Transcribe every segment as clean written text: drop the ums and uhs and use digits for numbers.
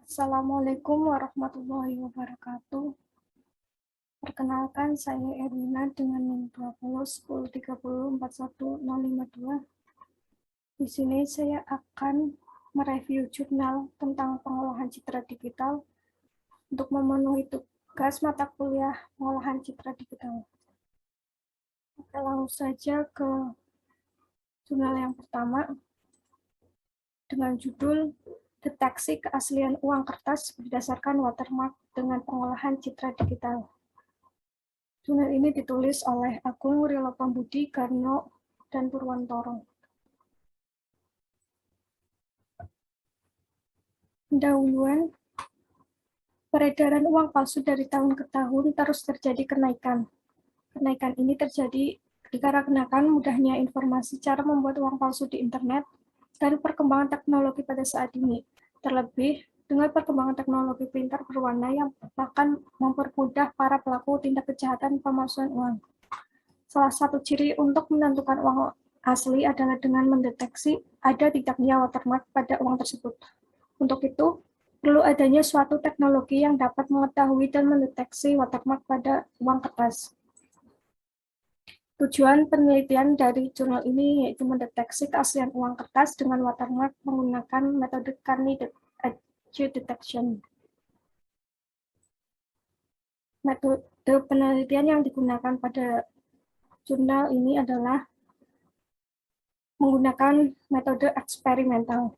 Assalamualaikum warahmatullahi wabarakatuh. Perkenalkan, saya Erwina dengan NIM 2010304152. Di sini saya akan mereview jurnal tentang pengolahan citra digital untuk memenuhi tugas mata kuliah pengolahan citra digital. Oke, langsung saja ke jurnal yang pertama dengan judul Deteksi Keaslian Uang Kertas Berdasarkan Watermark dengan Pengolahan Citra Digital. Jurnal ini ditulis oleh Agung Rilopambudi, Garno, dan Purwantoro. Pendahuluan, peredaran uang palsu dari tahun ke tahun terus terjadi kenaikan. Kenaikan ini terjadi dikarenakan mudahnya informasi cara membuat uang palsu di internet dan perkembangan teknologi pada saat ini. Terlebih, dengan perkembangan teknologi printer berwarna yang bahkan mempermudah para pelaku tindak kejahatan pemalsuan uang. Salah satu ciri untuk menentukan uang asli adalah dengan mendeteksi ada tidaknya watermark pada uang tersebut. Untuk itu, perlu adanya suatu teknologi yang dapat mengetahui dan mendeteksi watermark pada uang kertas. Tujuan penelitian dari jurnal ini yaitu mendeteksi keaslian uang kertas dengan watermark menggunakan metode Carney Edge Detection. Metode penelitian yang digunakan pada jurnal ini adalah menggunakan metode eksperimental.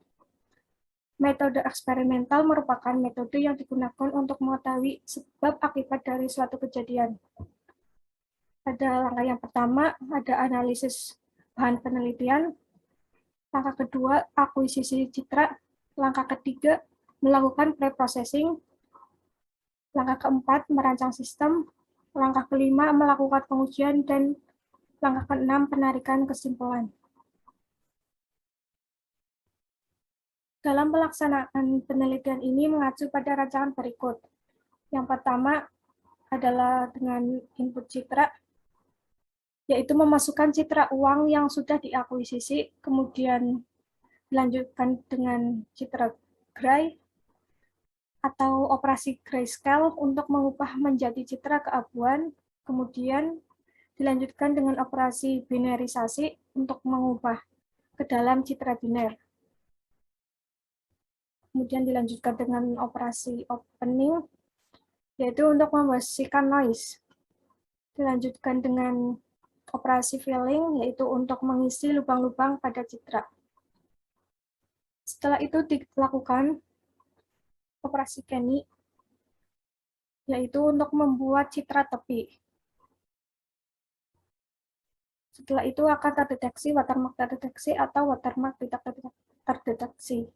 Metode eksperimental merupakan metode yang digunakan untuk mengetahui sebab akibat dari suatu kejadian. Pada langkah yang pertama, ada analisis bahan penelitian. Langkah kedua, akuisisi citra. Langkah ketiga, melakukan pre-processing. Langkah keempat, merancang sistem. Langkah kelima, melakukan pengujian. Dan langkah keenam, penarikan kesimpulan. Dalam pelaksanaan penelitian ini mengacu pada rancangan berikut. Yang pertama adalah dengan input citra, yaitu memasukkan citra uang yang sudah diakuisisi, kemudian dilanjutkan dengan citra gray atau operasi grayscale untuk mengubah menjadi citra keabuan, kemudian dilanjutkan dengan operasi binarisasi untuk mengubah ke dalam citra biner. Kemudian dilanjutkan dengan operasi opening, yaitu untuk membersihkan noise. Dilanjutkan dengan operasi filling, yaitu untuk mengisi lubang-lubang pada citra. Setelah itu dilakukan operasi Kenny, yaitu untuk membuat citra tepi. Setelah itu akan terdeteksi watermark terdeteksi atau watermark tidak terdeteksi.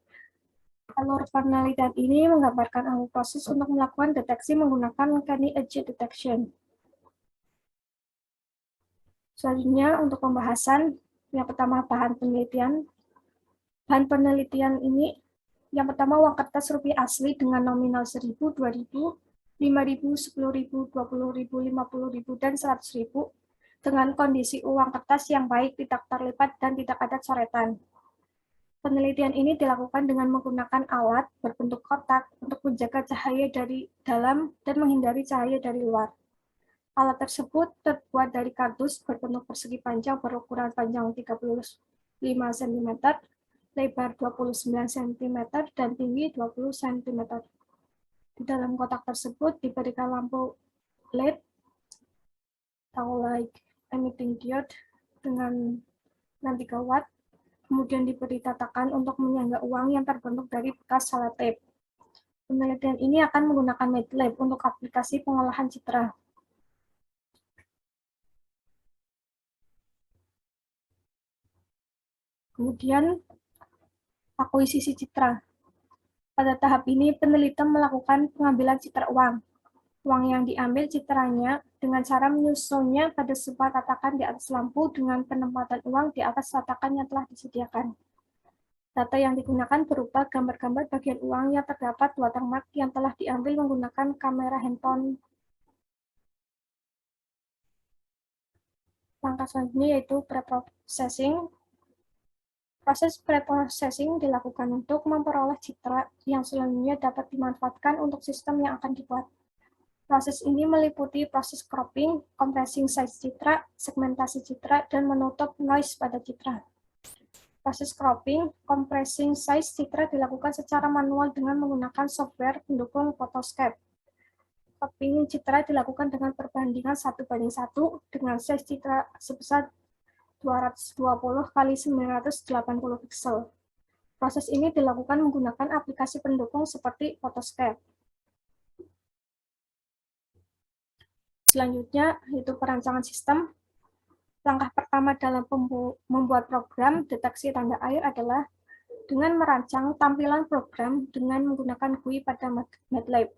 Alur penelitian ini menggambarkan alur proses untuk melakukan deteksi menggunakan Kenny Edge Detection. Selanjutnya untuk pembahasan, yang pertama bahan penelitian. Bahan penelitian ini yang pertama uang kertas rupiah asli dengan nominal 1.000, 2.000, 5.000, 10.000, 20.000, 50.000, dan 100.000 dengan kondisi uang kertas yang baik, tidak terlipat, dan tidak ada coretan. Penelitian ini dilakukan dengan menggunakan alat berbentuk kotak untuk menjaga cahaya dari dalam dan menghindari cahaya dari luar. Alat tersebut terbuat dari kardus berbentuk persegi panjang berukuran panjang 35 cm, lebar 29 cm, dan tinggi 20 cm. Di dalam kotak tersebut diberikan lampu LED atau light emitting diode dengan 3 watt, kemudian diberi tatakan untuk menyangga uang yang terbentuk dari bekas selotip. Penelitian ini akan menggunakan MATLAB untuk aplikasi pengolahan citra. Kemudian, akuisisi citra. Pada tahap ini, peneliti melakukan pengambilan citra uang. Uang yang diambil citranya dengan cara menyusunnya pada sebuah tatakan di atas lampu dengan penempatan uang di atas tatakan yang telah disediakan. Data yang digunakan berupa gambar-gambar bagian uang yang terdapat watermark yang telah diambil menggunakan kamera handphone. Langkah selanjutnya yaitu pre-processing. Proses preprocessing dilakukan untuk memperoleh citra yang selanjutnya dapat dimanfaatkan untuk sistem yang akan dibuat. Proses ini meliputi proses cropping, compressing size citra, segmentasi citra, dan menutup noise pada citra. Proses cropping, compressing size citra dilakukan secara manual dengan menggunakan software pendukung Photoscape. Cropping citra dilakukan dengan perbandingan 1:1 dengan size citra sebesar 220 kali 980 pixel. Proses ini dilakukan menggunakan aplikasi pendukung seperti Photoscape. Selanjutnya, yaitu perancangan sistem. Langkah pertama dalam membuat program deteksi tanda air adalah dengan merancang tampilan program dengan menggunakan GUI pada MATLAB.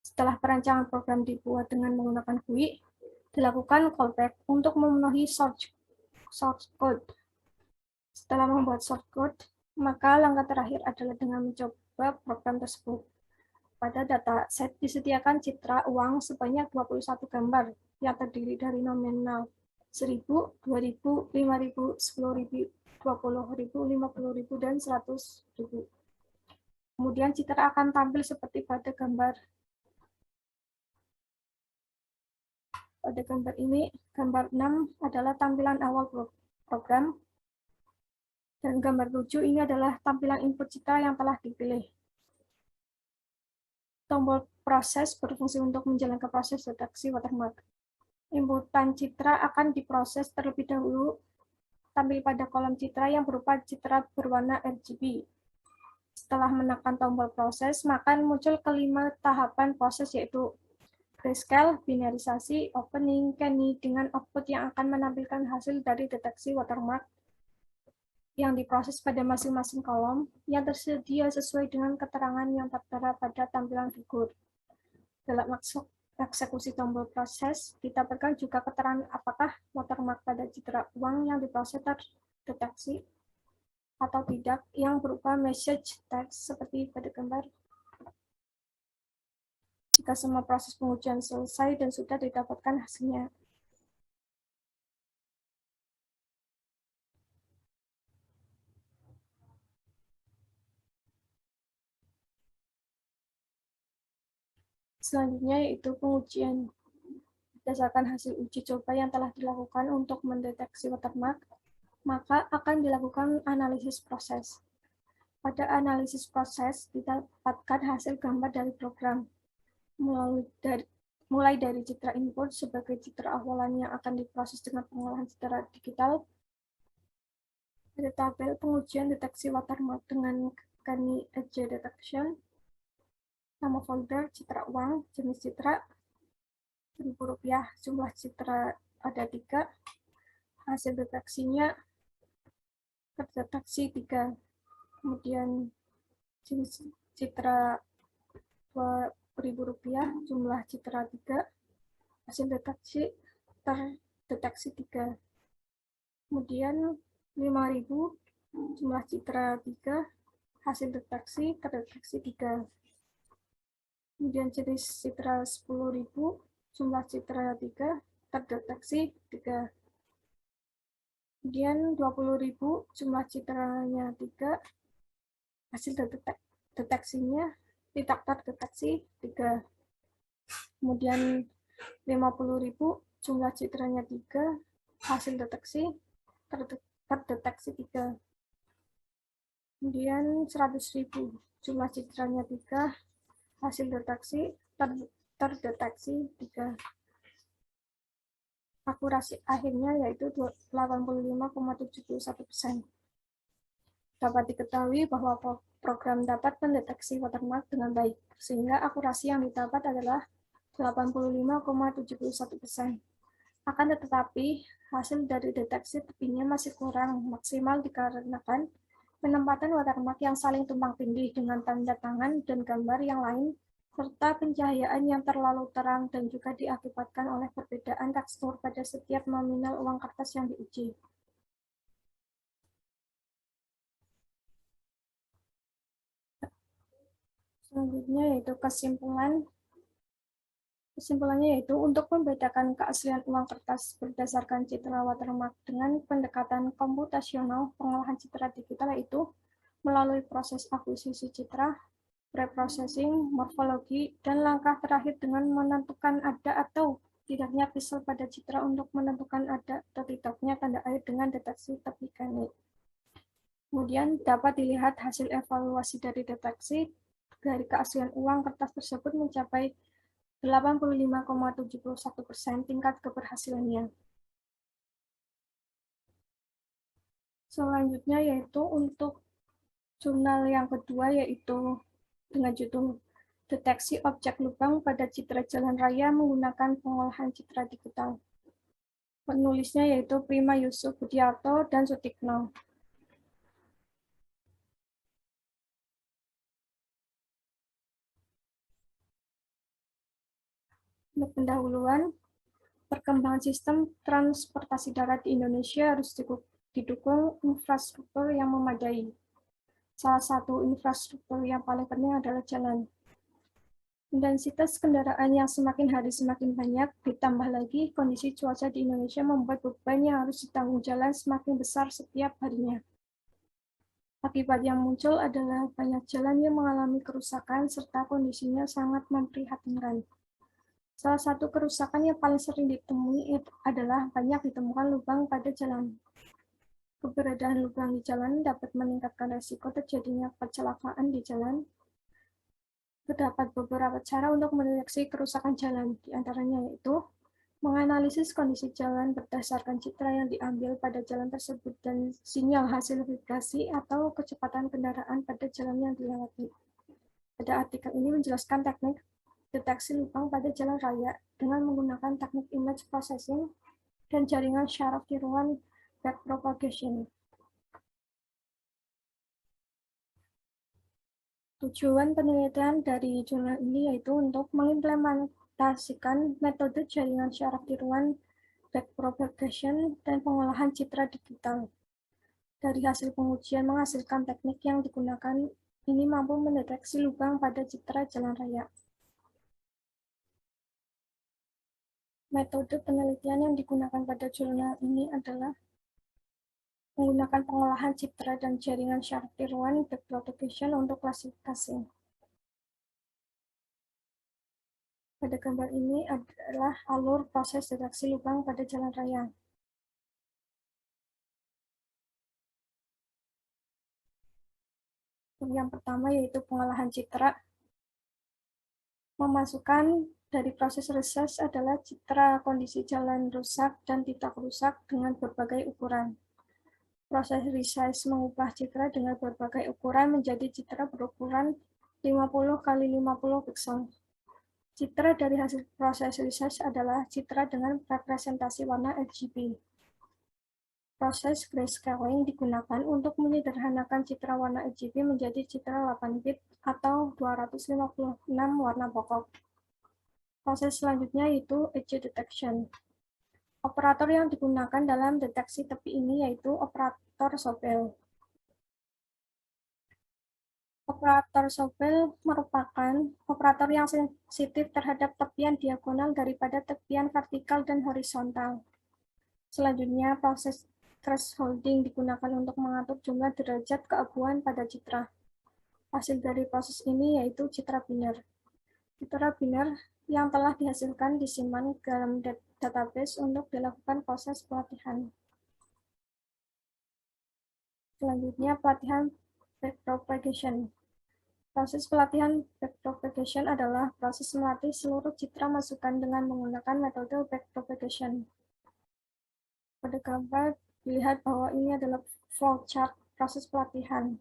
Setelah perancangan program dibuat dengan menggunakan GUI, dilakukan callback untuk memenuhi source code. Setelah membuat source code, maka langkah terakhir adalah dengan mencoba program tersebut. Pada dataset disediakan citra uang sebanyak 21 gambar yang terdiri dari nominal 1.000, 2.000, 5.000, 10.000, 20.000, 50.000, dan 100.000. Kemudian citra akan tampil seperti pada gambar. Pada gambar ini, gambar 6 adalah tampilan awal program, dan gambar 7 ini adalah tampilan input citra yang telah dipilih. Tombol proses berfungsi untuk menjalankan proses deteksi watermark. Inputan citra akan diproses terlebih dahulu, tampil pada kolom citra yang berupa citra berwarna RGB. Setelah menekan tombol proses, maka muncul kelima tahapan proses, yaitu grayscale, binarisasi, opening, canny, dengan output yang akan menampilkan hasil dari deteksi watermark yang diproses pada masing-masing kolom yang tersedia sesuai dengan keterangan yang tertera pada tampilan figur. Dalam eksekusi tombol proses, didapatkan juga keterangan apakah watermark pada citra uang yang diproses terdeteksi atau tidak, yang berupa message text seperti pada gambar. Jika semua proses pengujian selesai dan sudah didapatkan hasilnya, selanjutnya yaitu pengujian. Berdasarkan hasil uji coba yang telah dilakukan untuk mendeteksi watermark, maka akan dilakukan analisis proses. Pada analisis proses, didapatkan hasil gambar dari program, mulai dari citra input sebagai citra awalan yang akan diproses dengan pengolahan citra digital. Ada tabel pengujian deteksi watermark dengan Canny Edge Detection, nama folder, citra uang, jenis citra, Rp1.000, jumlah citra ada 3, hasil deteksinya terdeteksi 3, kemudian jenis citra Rp2.000, jumlah citra 3, hasil deteksi terdeteksi 3, kemudian 5.000, jumlah citra 3, hasil deteksi terdeteksi 3, kemudian jenis citra 10.000, jumlah citra 3, terdeteksi 3. Kemudian 20.000, jumlah citranya 3, hasil deteksinya tidak terdeteksi 3. Kemudian 50.000, jumlah citranya 3, hasil deteksi terdeteksi 3. Kemudian 100.000, jumlah citranya 3, hasil deteksi terdeteksi 3. Akurasi akhirnya yaitu 85,71%. Dapat diketahui bahwa program dapat mendeteksi watermark dengan baik, sehingga akurasi yang didapat adalah 85,71%. Akan tetapi, hasil dari deteksi tepinya masih kurang maksimal dikarenakan penempatan watermark yang saling tumpang tindih dengan tanda tangan dan gambar yang lain, serta pencahayaan yang terlalu terang dan juga diakibatkan oleh perbedaan tekstur pada setiap nominal uang kertas yang diuji. Selanjutnya yaitu kesimpulan. Kesimpulannya yaitu untuk membedakan keaslian uang kertas berdasarkan citra watermark dengan pendekatan komputasional pengolahan citra digital yaitu melalui proses akuisisi citra, preprocessing, morfologi, dan langkah terakhir dengan menentukan ada atau tidaknya pixel pada citra untuk menentukan ada atau tidaknya tanda air dengan deteksi tepi keramik. Kemudian dapat dilihat hasil evaluasi dari deteksi dari keaslian uang kertas tersebut mencapai 85,71% tingkat keberhasilannya. Selanjutnya yaitu untuk jurnal yang kedua yaitu dengan judul Deteksi Objek Lubang pada Citra Jalan Raya menggunakan pengolahan citra digital. Penulisnya yaitu Prima Yusuf Budiarto dan Sutikno. Untuk pendahuluan, perkembangan sistem transportasi darat di Indonesia harus didukung infrastruktur yang memadai. Salah satu infrastruktur yang paling penting adalah jalan. Intensitas kendaraan yang semakin hari semakin banyak, ditambah lagi kondisi cuaca di Indonesia membuat beban yang harus ditanggung jalan semakin besar setiap harinya. Akibat yang muncul adalah banyak jalan yang mengalami kerusakan serta kondisinya sangat memprihatinkan. Salah satu kerusakan yang paling sering ditemui adalah banyak ditemukan lubang pada jalan. Keberadaan lubang di jalan dapat meningkatkan risiko terjadinya kecelakaan di jalan. Terdapat beberapa cara untuk mendeteksi kerusakan jalan, di antaranya yaitu menganalisis kondisi jalan berdasarkan citra yang diambil pada jalan tersebut dan sinyal hasil vibrasi atau kecepatan kendaraan pada jalan yang dilewati. Pada artikel ini menjelaskan teknik deteksi lubang pada jalan raya dengan menggunakan teknik image processing dan jaringan syaraf tiruan backpropagation. Tujuan penelitian dari jurnal ini yaitu untuk mengimplementasikan metode jaringan syaraf tiruan backpropagation dan pengolahan citra digital. Dari hasil pengujian menghasilkan teknik yang digunakan ini mampu mendeteksi lubang pada citra jalan raya. Metode penelitian yang digunakan pada jurnal ini adalah menggunakan pengolahan citra dan jaringan syaraf tiruan backpropagation untuk klasifikasi. Pada gambar ini adalah alur proses deteksi lubang pada jalan raya. Yang pertama yaitu pengolahan citra. Memasukkan dari proses research adalah citra kondisi jalan rusak dan tidak rusak dengan berbagai ukuran. Proses resize mengubah citra dengan berbagai ukuran menjadi citra berukuran 50 x 50 pixel. Citra dari hasil proses resize adalah citra dengan representasi warna RGB. Proses grayscaling digunakan untuk menyederhanakan citra warna RGB menjadi citra 8 bit atau 256 warna pokok. Proses selanjutnya yaitu edge detection. Operator yang digunakan dalam deteksi tepi ini yaitu operator Sobel. Operator Sobel merupakan operator yang sensitif terhadap tepian diagonal daripada tepian vertikal dan horizontal. Selanjutnya, proses thresholding digunakan untuk mengatur jumlah derajat keabuan pada citra. Hasil dari proses ini yaitu citra biner. Citra biner yang telah dihasilkan disimpan dalam database untuk dilakukan proses pelatihan. Selanjutnya, pelatihan backpropagation. Proses pelatihan backpropagation adalah proses melatih seluruh citra masukan dengan menggunakan metode backpropagation. Pada gambar dilihat bahwa ini adalah flowchart proses pelatihan.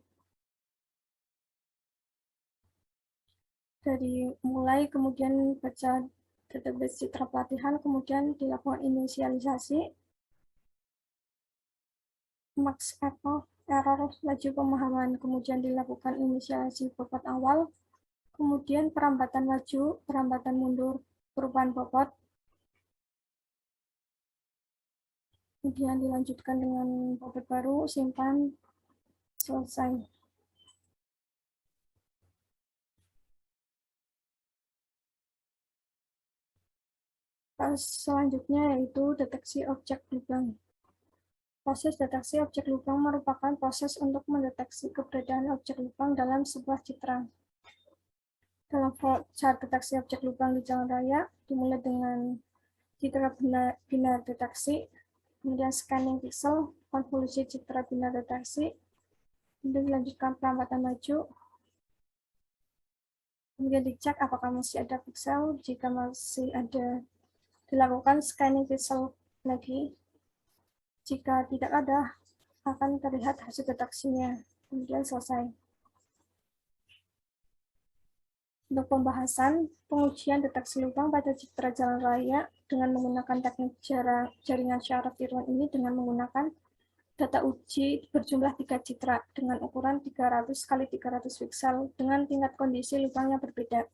Dari mulai kemudian baca database citra pelatihan, kemudian dilakukan inisialisasi, max error laju pemahaman, kemudian dilakukan inisialisasi bobot awal, kemudian perambatan laju, perambatan mundur, perubahan bobot, kemudian dilanjutkan dengan bobot baru, simpan, selesai. Selanjutnya yaitu deteksi objek lubang. Proses deteksi objek lubang merupakan proses untuk mendeteksi keberadaan objek lubang dalam sebuah citra. Dalam saat deteksi objek lubang di jalan raya, dimulai dengan citra binar deteksi, kemudian scanning pixel, konvolusi citra binar deteksi, kemudian dilanjutkan pelamatan maju, kemudian dicek apakah masih ada pixel. Jika masih ada, dilakukan scanning pixel lagi. Jika tidak ada, akan terlihat hasil deteksinya. Kemudian selesai. Untuk pembahasan pengujian deteksi lubang pada citra jalan raya dengan menggunakan teknik jaringan syaraf tiruan ini dengan menggunakan data uji berjumlah 3 citra dengan ukuran 300 x 300 pixel dengan tingkat kondisi lubang yang berbeda.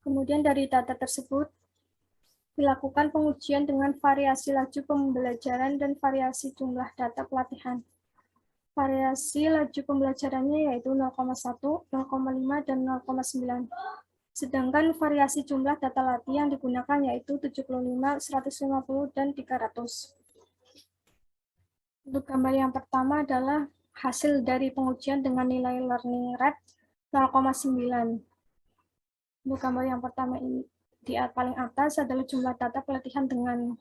Kemudian dari data tersebut dilakukan pengujian dengan variasi laju pembelajaran dan variasi jumlah data pelatihan. Variasi laju pembelajarannya yaitu 0,1, 0,5, dan 0,9. Sedangkan variasi jumlah data latih yang digunakan yaitu 75, 150, dan 300. Untuk gambar yang pertama adalah hasil dari pengujian dengan nilai learning rate 0,9. Untuk gambar yang pertama ini, di paling atas adalah jumlah data pelatihan dengan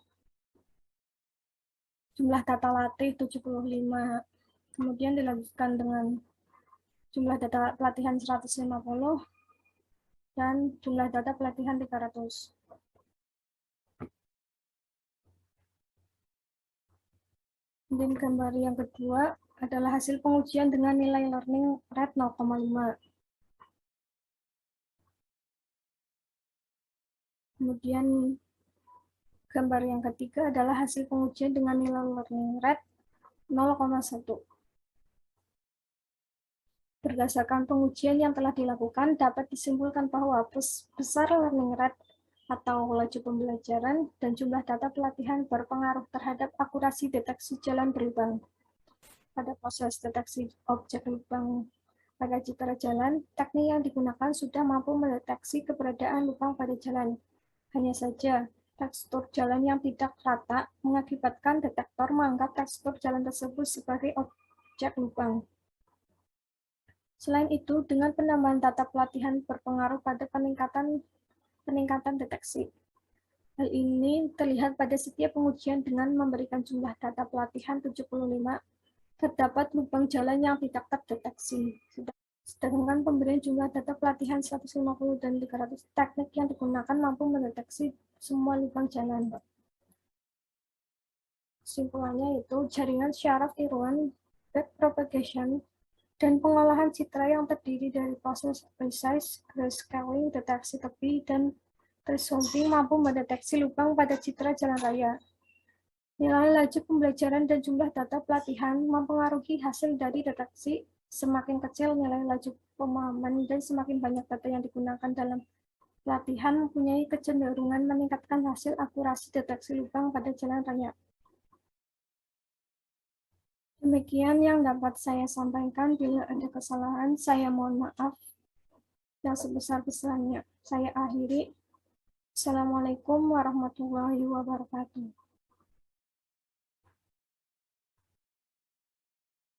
jumlah data latih 75. Kemudian dilanjutkan dengan jumlah data pelatihan 150 dan jumlah data pelatihan 300. Kemudian gambar yang kedua adalah hasil pengujian dengan nilai learning rate 0,5. Kemudian gambar yang ketiga adalah hasil pengujian dengan nilai learning rate 0,1. Berdasarkan pengujian yang telah dilakukan, dapat disimpulkan bahwa besar learning rate atau laju pembelajaran dan jumlah data pelatihan berpengaruh terhadap akurasi deteksi jalan berlubang. Pada proses deteksi objek lubang pada citra jalan, teknik yang digunakan sudah mampu mendeteksi keberadaan lubang pada jalan. Hanya saja, tekstur jalan yang tidak rata mengakibatkan detektor menganggap tekstur jalan tersebut sebagai objek lubang. Selain itu, dengan penambahan data pelatihan berpengaruh pada peningkatan deteksi. Hal ini terlihat pada setiap pengujian dengan memberikan jumlah data pelatihan 75, terdapat lubang jalan yang tidak terdeteksi. Sedangkan pemberian jumlah data pelatihan 150 dan 300, teknik yang digunakan mampu mendeteksi semua lubang jalan. Kesimpulannya itu jaringan syaraf tiruan, backpropagation, dan pengolahan citra yang terdiri dari proses precise, grayscaling, deteksi tepi, dan thresholding mampu mendeteksi lubang pada citra jalan raya. Nilai laju pembelajaran dan jumlah data pelatihan mempengaruhi hasil dari deteksi. Semakin kecil nilai laju pemahaman dan semakin banyak data yang digunakan dalam pelatihan mempunyai kecenderungan meningkatkan hasil akurasi deteksi lubang pada jalan raya. Demikian yang dapat saya sampaikan. Bila ada kesalahan, saya mohon maaf yang sebesar-besarnya. Saya akhiri. Assalamualaikum warahmatullahi wabarakatuh.